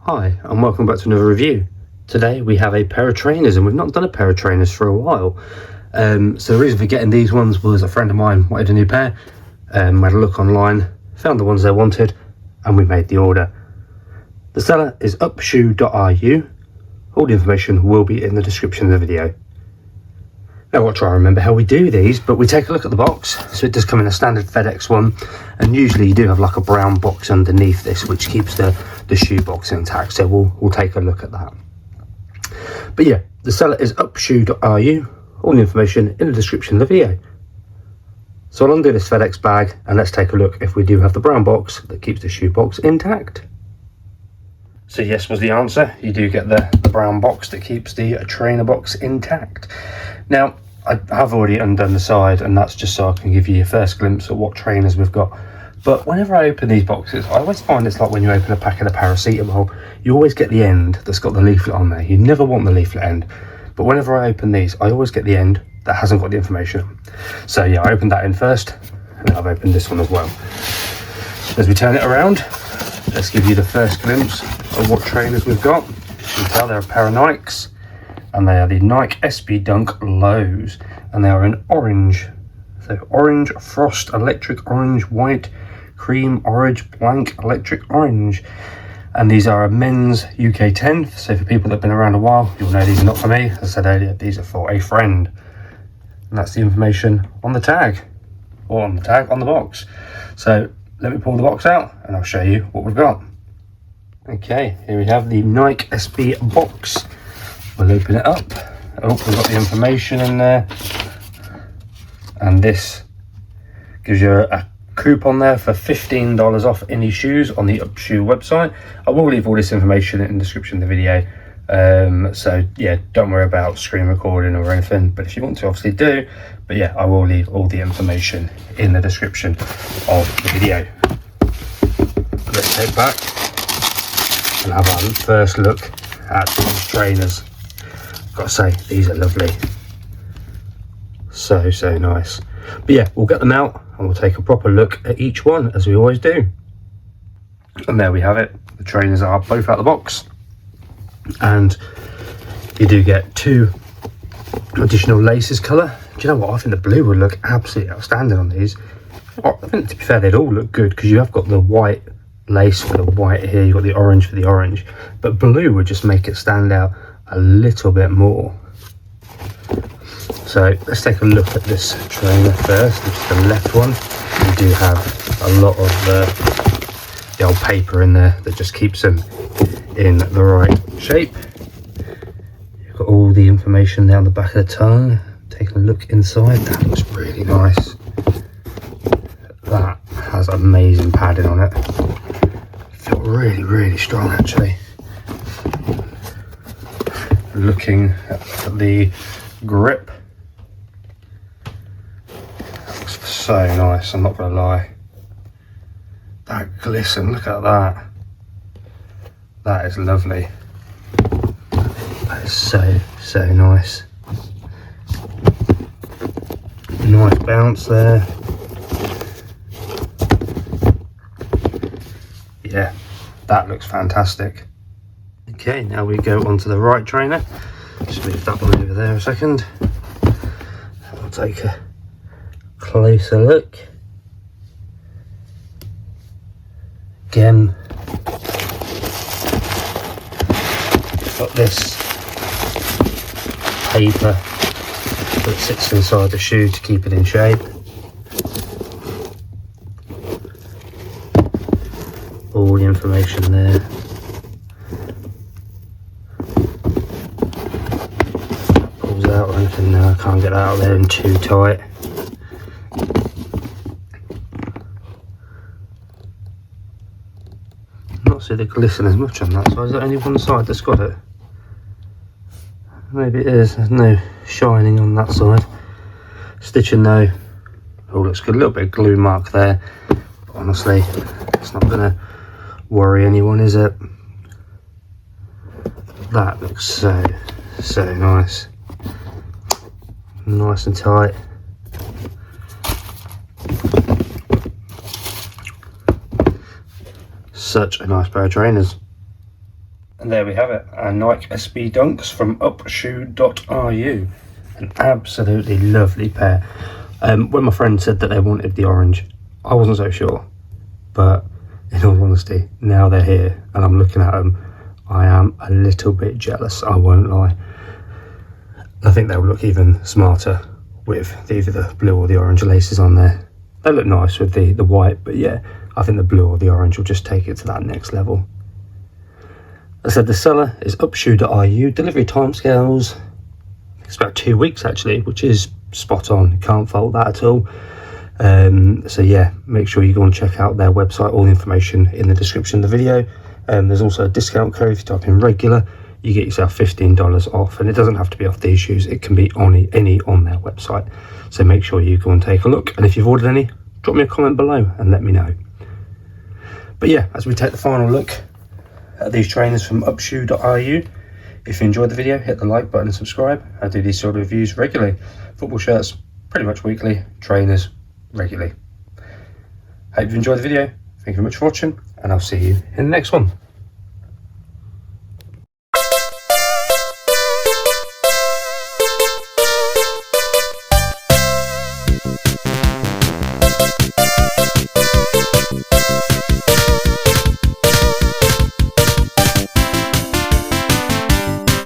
Hi and welcome back to another review. Today we have a pair of trainers and we've not done a pair of trainers for a while. So the reason for getting these ones was a friend of mine wanted a new pair. Had a look online, found the ones they wanted and we made the order. The seller is upshoe.ru. All the information will be in the description of the video. Now I'll try and remember how we do these, but we take a look at the box. So it does come in a standard FedEx one, and usually you do have like a brown box underneath this which keeps the shoe box intact, so we'll take a look at that. But yeah, the seller is upshoe.ru. All the information in the description of the video. So I'll undo this FedEx bag and let's take a look if we do have the brown box that keeps the shoe box intact. So yes was the answer. You do get the brown box that keeps the trainer box intact. Now I have already undone the side, and that's just so I can give you your first glimpse at what trainers we've got. But whenever I open these boxes, I always find it's like when you open a packet of paracetamol, you always get the end that's got the leaflet on there. You never want the leaflet end. But whenever I open these, I always get the end that hasn't got the information. So yeah, I opened that in first, and then I've opened this one as well. As we turn it around, let's give you the first glimpse of what trainers we've got. You can tell they're a pair of Nikes, and they are the Nike SB Dunk Lows, and they are in orange. So orange, frost, electric orange, white, cream, orange, blank, electric orange. And these are a men's UK 10. So for people that have been around a while, you'll know these are not for me. As I said earlier, these are for a friend. And that's the information on the tag, or on the tag on the box. So let me pull the box out and I'll show you what we've got. Okay, here we have the Nike SB box. We'll open it up. Oh, we've got the information in there. And this gives you a coupon there for $15 off any shoes on the Upshoe website. I will leave all this information in the description of the video. So yeah, don't worry about screen recording or anything, but if you want to, obviously do. But yeah, I will leave all the information in the description of the video. Let's take back and have our first look at these trainers. Gotta say, these are lovely. So nice. But yeah, we'll get them out and we'll take a proper look at each one as we always do. And there we have it. The trainers are both out of the box. And you do get 2 additional laces colour. Do you know what? I think the blue would look absolutely outstanding on these. I think, to be fair, they'd all look good because you have got the white lace for the white here, you've got the orange for the orange, but blue would just make it stand out a little bit more. So let's take a look at this trainer first. This is the left one. We do have a lot of the old paper in there that just keeps them in the right shape. You've got all the information there on the back of the tongue. Taking a look inside, that looks really nice. That has amazing padding on it. Feel really strong actually. Looking at the grip, that looks so nice, I'm not gonna lie. That glisten, look at that. That is lovely. That is so nice. Nice bounce there. Yeah, that looks fantastic. Okay, now we go on to the right trainer. Just move that one over there a second. I'll take a closer look. Again, got this paper that sits inside the shoe to keep it in shape. All the information there. Pulls out or anything. No, I can't get out of there and too tight. Not see the glisten as much on that side. Is there only one side that's got it? Maybe it is. There's no shining on that side. Stitching though, oh, looks good. A little bit of glue mark there, but honestly, it's not gonna worry anyone, is it? That looks so nice. Nice and tight. Such a nice pair of trainers. And there we have it, our Nike SB Dunks from upshoe.ru. An absolutely lovely pair. When my friend said that they wanted the orange, I wasn't so sure. But in all honesty, now they're here and I'm looking at them, I am a little bit jealous, I won't lie. I think they'll look even smarter with either the blue or the orange laces on there. They look nice with the white, but yeah, I think the blue or the orange will just take it to that next level. As I said, the seller is upshoe.ru. Delivery timescales, it's about 2 weeks actually, which is spot on. You can't fault that at all. So yeah, make sure you go and check out their website. All the information in the description of the video. There's also a discount code. If you type in regular, you get yourself $15 off, and it doesn't have to be off these shoes. It can be on any on their website. So make sure you go and take a look. And if you've ordered any, drop me a comment below and let me know. But yeah, as we take the final look at these trainers from upshoe.ru, if you enjoyed the video, hit the like button and subscribe. I do these sort of reviews regularly. Football shirts, pretty much weekly. Trainers, regularly. Hope you enjoyed the video. Thank you very much for watching, and I'll see you in the next one.